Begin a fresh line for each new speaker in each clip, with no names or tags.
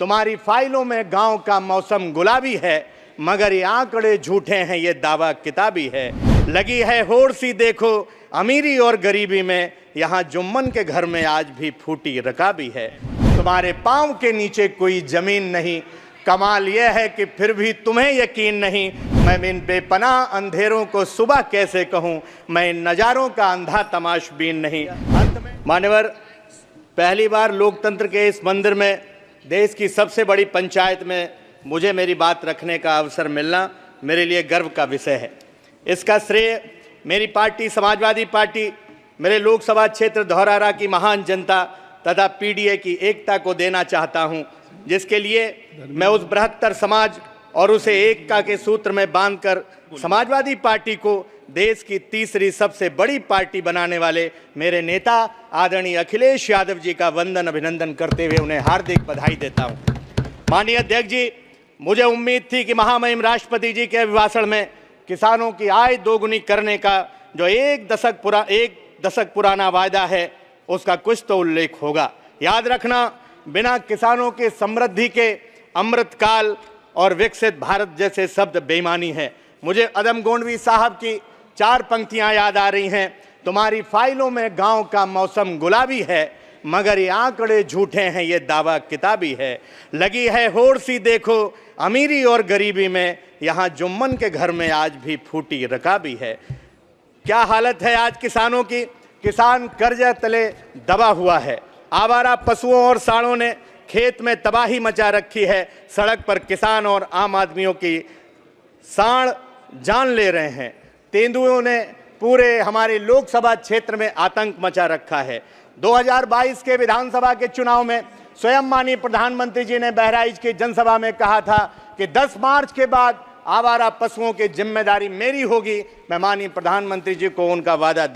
तुम्हारी फाइलों में गांव का मौसम गुलाबी है, मगर ये आंकड़े झूठे हैं, ये दावा किताबी है। लगी है होड़ सी देखो अमीरी और गरीबी में, यहाँ जुम्मन के घर में आज भी फूटी रकाबी है। तुम्हारे पाँव के नीचे कोई जमीन नहीं, कमाल यह है कि फिर भी तुम्हें यकीन नहीं। मैं इन बेपनाह अंधेरों को सुबह कैसे कहूँ, मैं इन नज़ारों का अंधा तमाशबीन नहीं। अंत में मान्यवर, पहली बार लोकतंत्र के इस मंदिर में, देश की सबसे बड़ी पंचायत में मुझे मेरी बात रखने का अवसर मिलना मेरे लिए गर्व का विषय है। इसका श्रेय मेरी पार्टी समाजवादी पार्टी, मेरे लोकसभा क्षेत्र धौरहरा की महान जनता तथा पीडीए की एकता को देना चाहता हूं, जिसके लिए मैं उस बृहत्तर समाज और उसे एकता के सूत्र में बांधकर समाजवादी पार्टी को देश की तीसरी सबसे बड़ी पार्टी बनाने वाले मेरे नेता आदरणीय अखिलेश यादव जी का वंदन अभिनंदन करते हुए उन्हें हार्दिक बधाई देता हूं। माननीय अध्यक्ष जी, मुझे उम्मीद थी कि महामहिम राष्ट्रपति जी के अभिभाषण में किसानों की आय दोगुनी करने का जो एक दशक पुराना वायदा है, उसका कुछ तो उल्लेख होगा। याद रखना, बिना किसानों के समृद्धि के अमृतकाल और विकसित भारत जैसे शब्द बेईमानी है। मुझे अदम गोंडवी साहब की 4 पंक्तियां याद आ रही हैं। तुम्हारी फाइलों में गांव का मौसम गुलाबी है, मगर ये आंकड़े झूठे हैं, ये दावा किताबी है। लगी है होड़ सी देखो अमीरी और गरीबी में, यहाँ जुम्मन के घर में आज भी फूटी रकाबी है। क्या हालत है आज किसानों की। किसान कर्जे तले दबा हुआ है। आवारा पशुओं और सांडों ने खेत में तबाही मचा रखी है। सड़क पर किसान और आम आदमियों की सांड जान ले रहे हैं। तेंदुओं ने पूरे हमारे लोकसभा क्षेत्र में आतंक मचा रखा है। 2022 के विधानसभा के चुनाव में स्वयं माननीय प्रधानमंत्री जी ने बहराइच की जनसभा में कहा था कि 10 मार्च के बाद आवारा पशुओं की जिम्मेदारी मेरी होगी। मैं माननीय प्रधानमंत्री जी को उनका वादा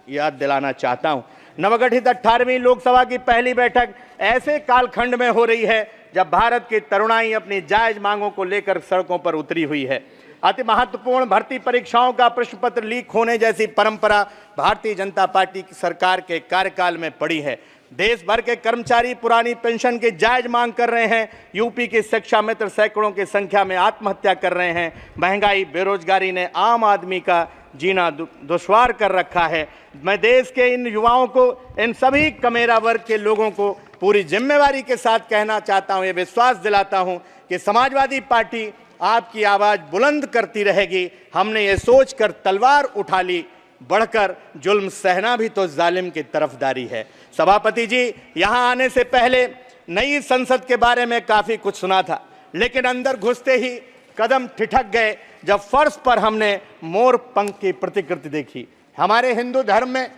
याद दिलाना चाहता हूं। नवगठित 18वीं लोकसभा की पहली बैठक ऐसे कालखंड में हो रही है जब भारत की तरुणाई अपनी जायज मांगों को लेकर सड़कों पर उतरी हुई है। अति महत्वपूर्ण भर्ती परीक्षाओं का प्रश्न पत्र लीक होने जैसी परंपरा भारतीय जनता पार्टी की सरकार के कार्यकाल में पड़ी है। देश भर के कर्मचारी पुरानी पेंशन की जायज मांग कर रहे हैं। यूपी के शिक्षा मित्र सैकड़ों की संख्या में आत्महत्या कर रहे हैं। महंगाई, बेरोजगारी ने आम आदमी का जीना दुश्वार कर रखा है। मैं देश के इन युवाओं को, इन सभी कमेरा वर्ग के लोगों को पूरी जिम्मेवारी के साथ कहना चाहता हूं, ये विश्वास दिलाता हूं कि समाजवादी पार्टी आपकी आवाज़ बुलंद करती रहेगी। हमने ये सोच कर तलवार उठा ली, बढ़कर जुल्म सहना भी तो जालिम की तरफदारी है। सभापति जी, यहाँ आने से पहले नई संसद के बारे में काफ़ी कुछ सुना था, लेकिन अंदर घुसते ही कदम ठिठक गए जब फर्श पर हमने मोर पंख की प्रतिकृति देखी। हमारे हिंदू धर्म में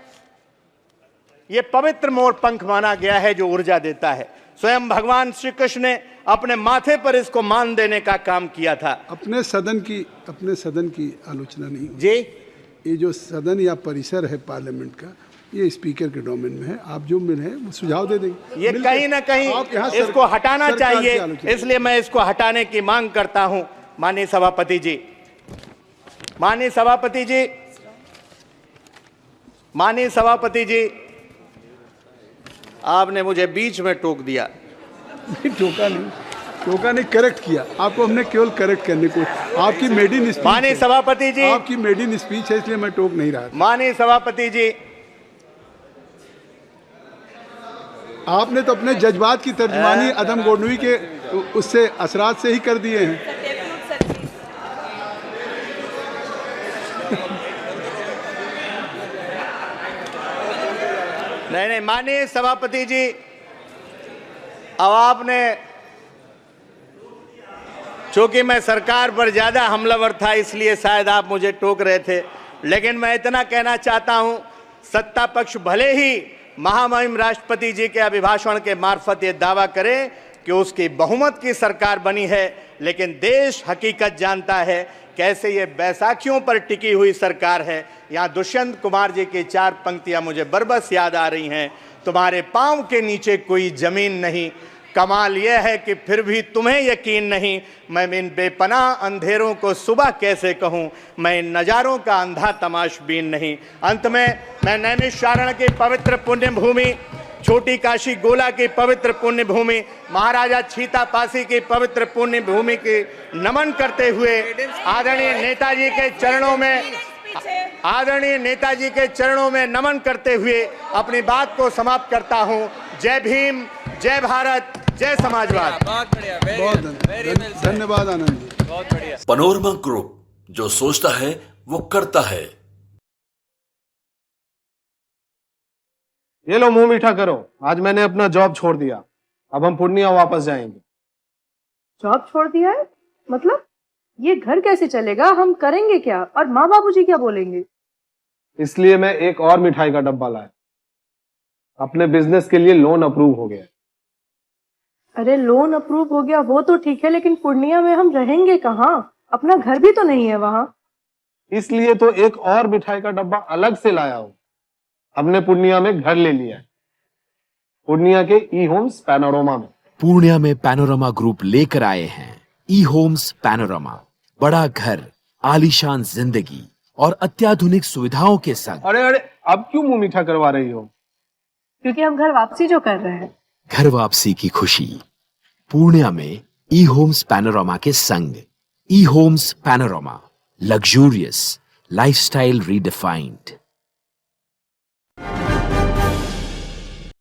ये पवित्र मोर पंख माना गया है जो ऊर्जा देता है। स्वयं भगवान श्री कृष्ण ने अपने माथे पर इसको मान देने का काम किया था।
अपने सदन की आलोचना नहीं
जी।
ये जो सदन या परिसर है पार्लियामेंट का, ये स्पीकर के डोमेन में है। आप जो मिल हैं वो सुझाव दे देंगे।
ये कहीं ना कहीं इसको हटाना चाहिए, इसलिए मैं इसको हटाने की मांग करता हूं। माननीय सभापति जी, माननीय सभापति जी, आपने मुझे बीच में टोक दिया।
टोका नहीं, करेक्ट किया। आपको हमने केवल करेक्ट करने को, आपकी मेडिन स्पीच,
माननीय सभापति जी,
आपकी मेडिन स्पीच है, इसलिए मैं टोक नहीं रहा।
माननीय सभापति जी,
आपने तो अपने जज्बात की तर्जुमानी अदम गोंडवी के उससे असरात से ही कर दिए हैं।
नहीं, माननीय सभापति जी, अब आपने, चूंकि मैं सरकार पर ज्यादा हमलावर था इसलिए शायद आप मुझे टोक रहे थे, लेकिन मैं इतना कहना चाहता हूं, सत्ता पक्ष भले ही महामहिम राष्ट्रपति जी के अभिभाषण के मार्फत ये दावा करे कि उसकी बहुमत की सरकार बनी है, लेकिन देश हकीकत जानता है कैसे ये बैसाखियों पर टिकी हुई सरकार है। यहाँ दुष्यंत कुमार जी की 4 पंक्तियां मुझे बरबस याद आ रही हैं। तुम्हारे पाँव के नीचे कोई जमीन नहीं, कमाल यह है कि फिर भी तुम्हें यकीन नहीं। मैं इन बेपनाह अंधेरों को सुबह कैसे कहूँ, मैं इन नज़ारों का अंधा तमाशबीन नहीं। अंत में मैं नैमिषारण्य की पवित्र पुण्य भूमि छोटी काशी गोला की पवित्र पुण्य भूमि, महाराजा छीता पासी की पवित्र पुण्य भूमि के नमन करते हुए आदरणीय नेताजी के चरणों में नमन करते हुए अपनी बात को समाप्त करता हूं। जय भीम, जय भारत, जय समाजवाद।
बहुत बढ़िया,
धन्यवाद आनंद जी।
बहुत बढ़िया।
पैनोरमा ग्रुप, जो सोचता है वो करता है।
ये लो मुंह मीठा करो, आज मैंने अपना जॉब छोड़ दिया, अब हम पूर्णिया वापस जाएंगे।
जॉब छोड़ दिया है? मतलब ये घर कैसे चलेगा? हम करेंगे क्या? और माँ बाबूजी क्या बोलेंगे?
इसलिए मैं एक और मिठाई का डब्बा लाया। अपने बिजनेस के लिए लोन अप्रूव हो गया।
अरे लोन अप्रूव हो गया वो तो ठीक है, लेकिन पूर्णिया में हम रहेंगे कहाँ? अपना घर भी तो नहीं है वहाँ।
इसलिए तो एक और मिठाई का डब्बा अलग से लाया हूँ। हमने पूर्णिया में घर ले लिया है, पूर्णिया के ई होम्स पैनोरमा में।
पूर्णिया में पैनोरमा ग्रुप लेकर आए हैं ई होम्स पैनोरमा, बड़ा घर, आलीशान जिंदगी और अत्याधुनिक सुविधाओं के संग।
अरे अरे, अब क्यों मुंह मीठा करवा रही हो?
क्योंकि हम घर वापसी जो कर रहे हैं।
घर वापसी की खुशी पूर्णिया में ई होम्स पैनोरमा के संग। E homes panorama, luxurious lifestyle redefined.